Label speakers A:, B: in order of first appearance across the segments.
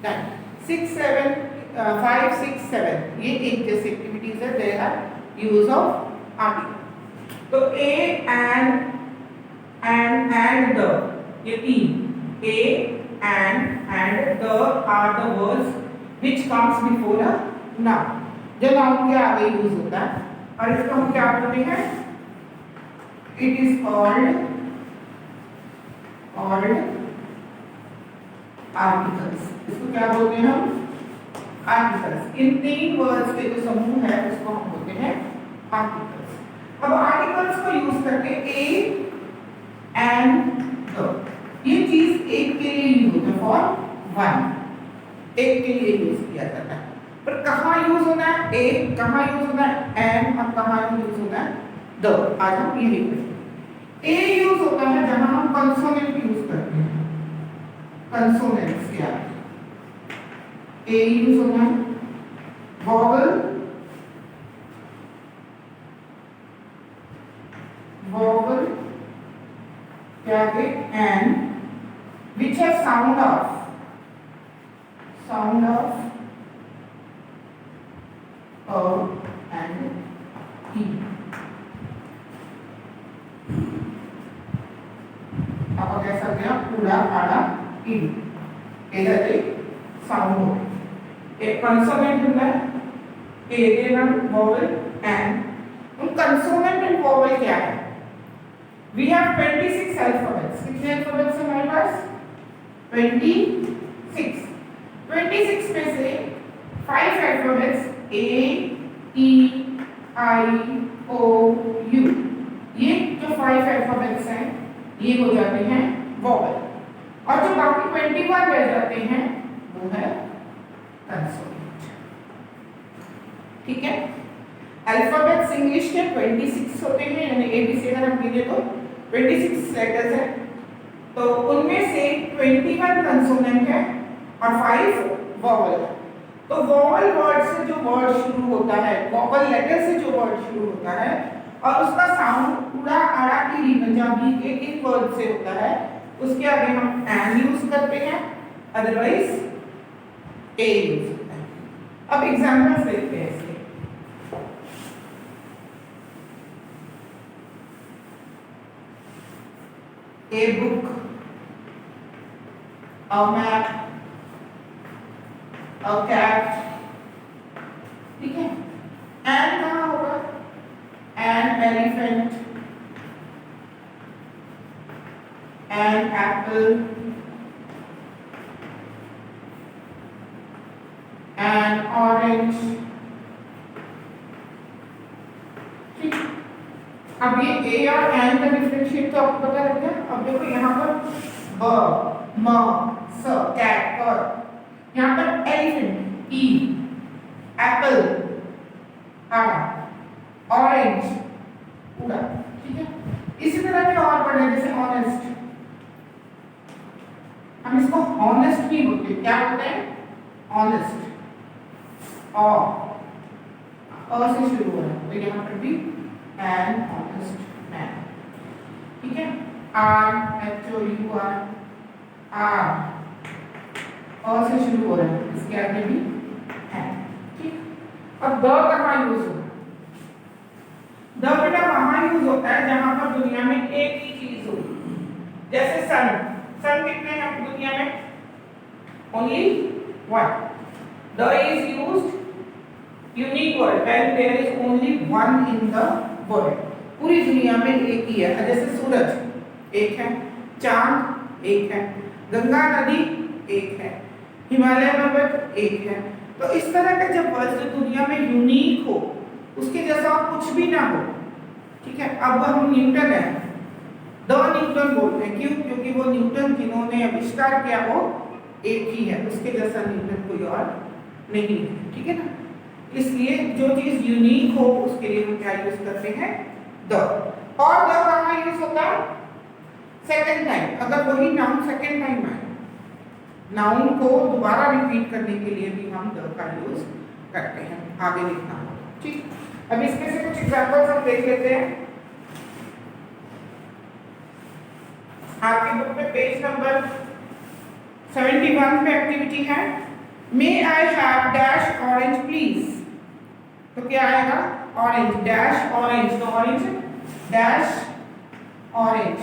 A: Done. 6 7 5 6 7 ये एक जैसी एक्टिविटीज है, they are use of article. तो ए एंड द, ये तीन, a and the are the words which comes before a noun, जो नाउन के आगे यूज होता है। और इसको हम क्या बोलते हैं? It is called articles. इसको क्या बोलते हैं हम? आर्टिकल्स। इन तीन वर्ड्स के जो समूह है उसको हम बोलते हैं आर्टिकल्स। अब आर्टिकल्स को यूज करके ए एंड द, ये चीज एक के लिए यूज होता है, फॉर वन, एक के लिए यूज किया जाता है। पर कहाँ यूज होना है? ए कहाँ यूज होना है? एंड, और कहाँ यूज होना है? द। आज हम ये देखेंगे। ए यूज होता है जहां हम कंसोनेंट यूज करते हैं, कंसोनेंट्स क्या है? ए यूज होना है वॉवल, वॉवल क्या है? And which have sound of and e। आप कह सकते हैं पूरा आड़ा ई, इधर एक साउंड हो, एक कंसोनेंट होता है, ए देना वॉवल एंड। उन कंसोनेंट एंड वॉवल क्या है? We have 26 alphabets. कितने alphabets हैं हमारे पास? 26। 26 में से 5 alphabets A, E, I, O, U, ये जो 5 alphabets हैं ये हो जाते हैं वॉवल, और जो बाकी 21 रह जाते हैं वो है कंसोनेंट। ठीक है? अल्फाबेट्स इंग्लिश के 26 होते हैं, यानी ABC अगर हम गिने तो 26 लेटर्स है, तो उनमें से 21 कंसोनेंट है और 5 वॉवल है। तो वॉवल वर्ड से जो वर्ड शुरू होता है, वॉवल लेटर से जो वर्ड शुरू होता है और उसका साउंड पूरा आड़ा की पंजाबी के एक वर्ड से होता है, उसके आगे हम एन यूज करते हैं, अदरवाइज ए यूज होता है। अब एग्जांपल्स देखते हैं इसके। A book, a map, a cat, ठीक है? एंड कहाँ होगा? An elephant, an apple, an orange। ठीक, अब ये ए और एन का डिफरेंशिएट तो आपको पता लग गया। अब देखो यहाँ पर ब, म, स, कैट, और यहाँ पर एलिफेंट, ई, एप्पल, आ, ऑरेंज, पूरा। ठीक है? इसी तरह के और वर्ड है, जैसे ऑनेस्ट, हम इसको ऑनेस्ट भी बोलते हैं। क्या बोलते हैं? ऑनेस्ट। और से शुरू हो रहा है, तो यहाँ पर भी an honest man। ठीक है? R और से शुरू हो रहा है, इसके आगे भी है। ठीक? अब द कहाँ यूज होगा? द बेटा वहां यूज होता है जहां पर दुनिया में एक ही चीज हो, जैसे सन। सन कितने हैं दुनिया में? Only one. The is used unique word when there is only one in the world. पूरी दुनिया में एक ही है, जैसे सूरज एक है, चांद एक है, गंगा नदी एक है, हिमालय पर्वत एक है। तो इस तरह का जब वर्ड जो दुनिया में यूनिक हो, उसके जैसा कुछ भी ना हो। ठीक है? अब हम न्यूटन है, द न्यूटन बोलते हैं। क्यों? क्योंकि वो न्यूटन जिन्होंने आविष्कार किया वो एक ही है, उसके जैसा न्यूटन कोई और नहीं है। ठीक है ना? इसलिए जो चीज यूनिक हो उसके लिए हम क्या यूज करते हैं? द। और द कहाँ यूज होता है? Second time. अगर वही नाउन सेकंड टाइम आए, नाउन को दोबारा रिपीट करने के लिए भी हम द का यूज करते हैं। आगे लिखना होगा। ठीक? अब इसमें से कुछ एग्जांपल्स हम देख लेते हैं। आपके बुक में पेज नंबर 71 पे एक्टिविटी है। May I have dash orange please, तो क्या आएगा ऑरेंज डैश ऑरेंज, तो ऑरेंज डैश ऑरेंज,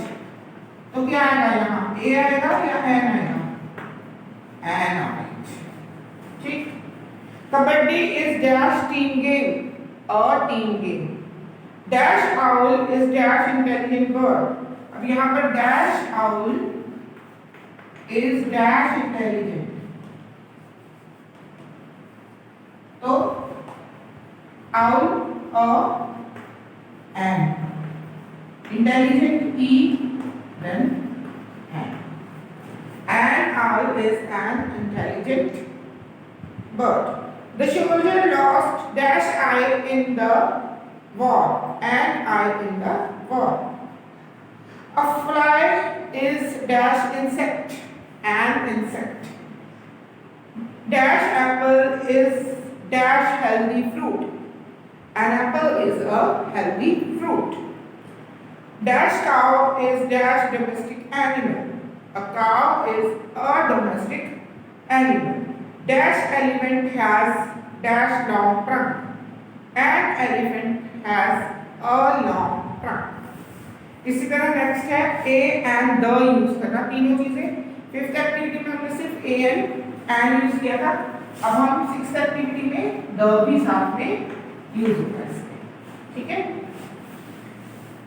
A: तो क्या आएगा यहाँ ए आएगा या एन आएगा, एन ऑरेंज। ठीक, kabaddi is dash team game, a team game. Dash owl is dash intelligent bird, अब यहाँ पर dash owl is dash intelligent, तो owl a an, intelligent E then an owl is an intelligent bird. The soldier lost dash eye in the war, an eye in the war. A fly is dash insect, an insect. Dash apple is dash healthy fruit, an apple is a healthy fruit. Dash cow is dash domestic animal. A cow is a domestic animal. Dash elephant has dash long trunk. An elephant has a long trunk. इसी तरह next है ए and the use करना, तीनों चीजें। Fifth activity में हमने सिर्फ A and use किया था, अब हम सिक्स्थ एक्टिविटी में द भी साथ में यूज होगा इसमें, ठीक है।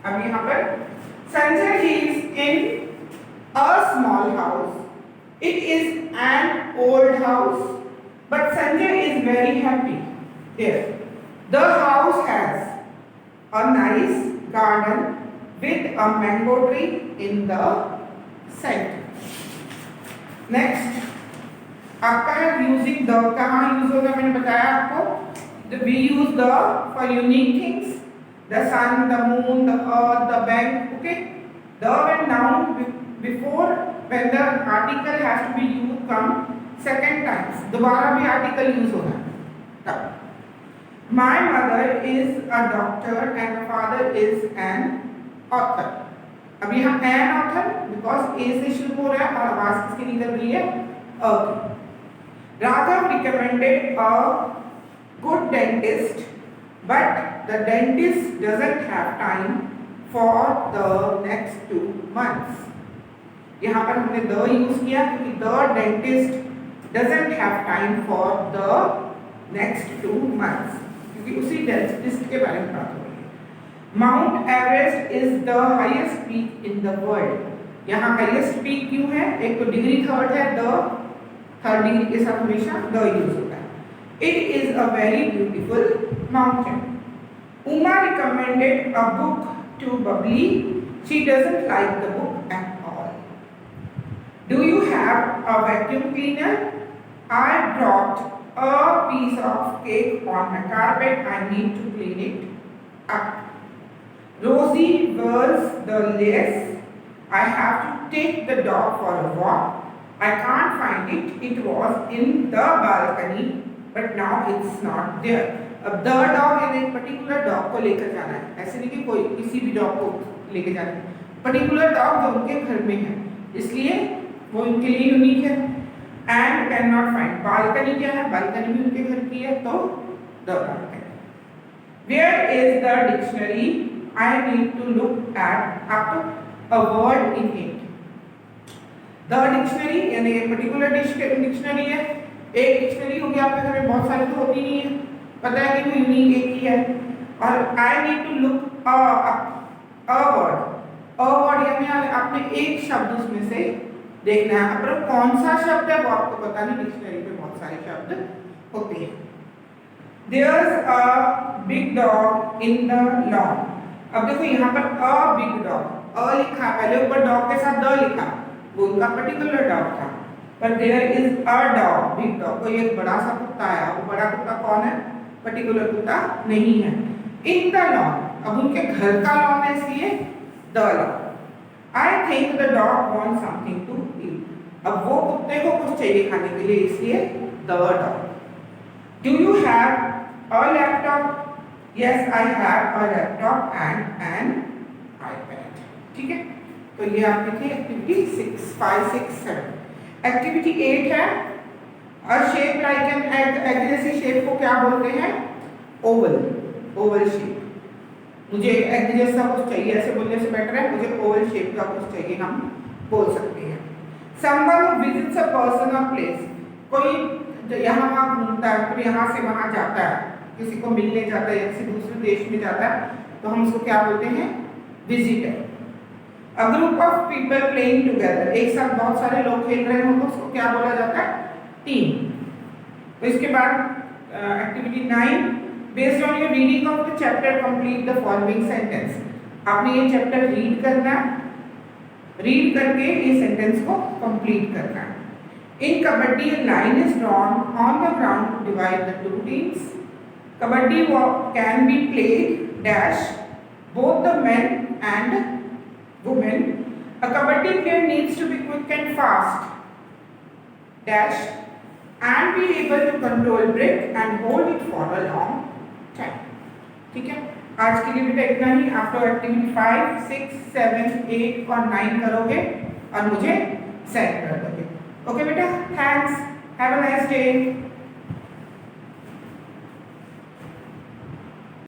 A: अब यहाँ पर Sanjay is in a small house. It is an old house, but Sanjay is very happy there. The house has a nice garden with a mango tree in the center. Next, आपका using the कहाँ use होगा मैंने बताया आपको, we use the for unique things. The sun, the moon, the earth, the bank, okay? The and noun before when the article has to be used come second times. दोबारा भी article use होगा तब. My mother is a doctor and my father is an author. अब यहाँ an author because a से शुरू हो रहा है और आवाज किसकी निकल रही है a की. Raghav recommended a good dentist, but the dentist doesn't have time for the next 2 months. यहाँ पर हमने the यूज किया क्योंकि the dentist doesn't have time for the next 2 months, क्योंकि उसी dentist के बारे में बात हो रही है। Mount Everest is the highest peak in the world. यहाँ highest peak क्यों है, एक तो डिग्री थर्ड है, the थर्ड डिग्री के साथ हमेशा the यूज होता है। It is a very beautiful mountain. Uma recommended a book to Bubbly. She doesn't like the book at all. Do you have a vacuum cleaner? I dropped a piece of cake on my carpet. I need to clean it up. Rosie wears the lace. I have to take the dog for a walk. I can't find it. It was in the balcony, but now it's not there. अब the dog यानी एक particular dog को लेकर जाना है, ऐसे नहीं कि कोई किसी भी डॉग को लेकर जाना है, पर्टिकुलर डॉग जो उनके घर में है, इसलिए वो उनके लिए यूनिक है। And can not find, balcony क्या है, बालकनी भी उनके घर की है, तो the balcony. Where is the dictionary? I need to look at up a word in it. The dictionary यानी एक पर्टिकुलर डिक्शनरी है, एक डिक्शनरी होगी आपके घर में, बहुत सारी तो होती नहीं है, पता है कि वो यूनिक एक ही है। और I need to look a word यानी आपने एक शब्द उसमें से देखना है, पर कौन सा शब्द है वो आपको पता नहीं, डिक्शनरी में बहुत सारे शब्द होते हैं। There's a big dog in the lawn. अब देखो यहाँ पर a big dog, अ लिखा, पहले ऊपर डॉग के साथ द लिखा, वो उनका पर्टिकुलर डॉग था, पर there is a dog, big dog, कोई एक बड़ा सा कुत्ता आया, वो बड़ा कुत्ता कौन है, पर्टिकुलर कुत्ता नहीं है। इन द लॉन, अब उनके घर का लॉन है इसलिए the lawn. I think the dog wants something to eat, अब वो कुत्ते को कुछ चाहिए खाने के लिए, इसलिए the dog. Do you have a laptop? Yes I have a laptop and N iPad. ठीक है, तो ये आपकी थी एक्टिविटी 6, 5, 6, 7। एक्टिविटी 8 है और shape like an egg, egg जैसी शेप को क्या बोलते हैं? Oval, Oval shape. मुझे एग जैसा कुछ चाहिए, ऐसे बोलने से बेटर है मुझे ओवल शेप का कुछ चाहिए, हम बोल सकते हैं। Someone who visits a person or place, कोई यहाँ वहाँ घूमता है, फिर यहाँ से वहाँ जाता है, किसी को मिलने जाता है या किसी दूसरे देश में जाता है, तो हम उसको क्या बोलते हैं? Visitor. A group of people playing together, एक साथ बहुत सारे लोग खेल रहे हो तो उसको क्या बोला जाता है? टीम। तो इसके बाद activity 9, based on your reading of the chapter complete the following sentence. आपने ये चैप्टर रीड करना, रीड करके ये सेंटेंस को कंप्लीट करना है। इन kabaddi a line is drawn on the ground to divide the two teams. Kabaddi can be played dash both the men and women. A kabaddi player needs to be quick and fast dash and be able to control brick and hold it for a long time. ठीक है, आज के लिए बेटा इतना ही। आप लोग activity 5, 6, 7, 8 और 9 करोगे और मुझे सेंड कर दोगे। ओके बेटा, thanks, have a nice day.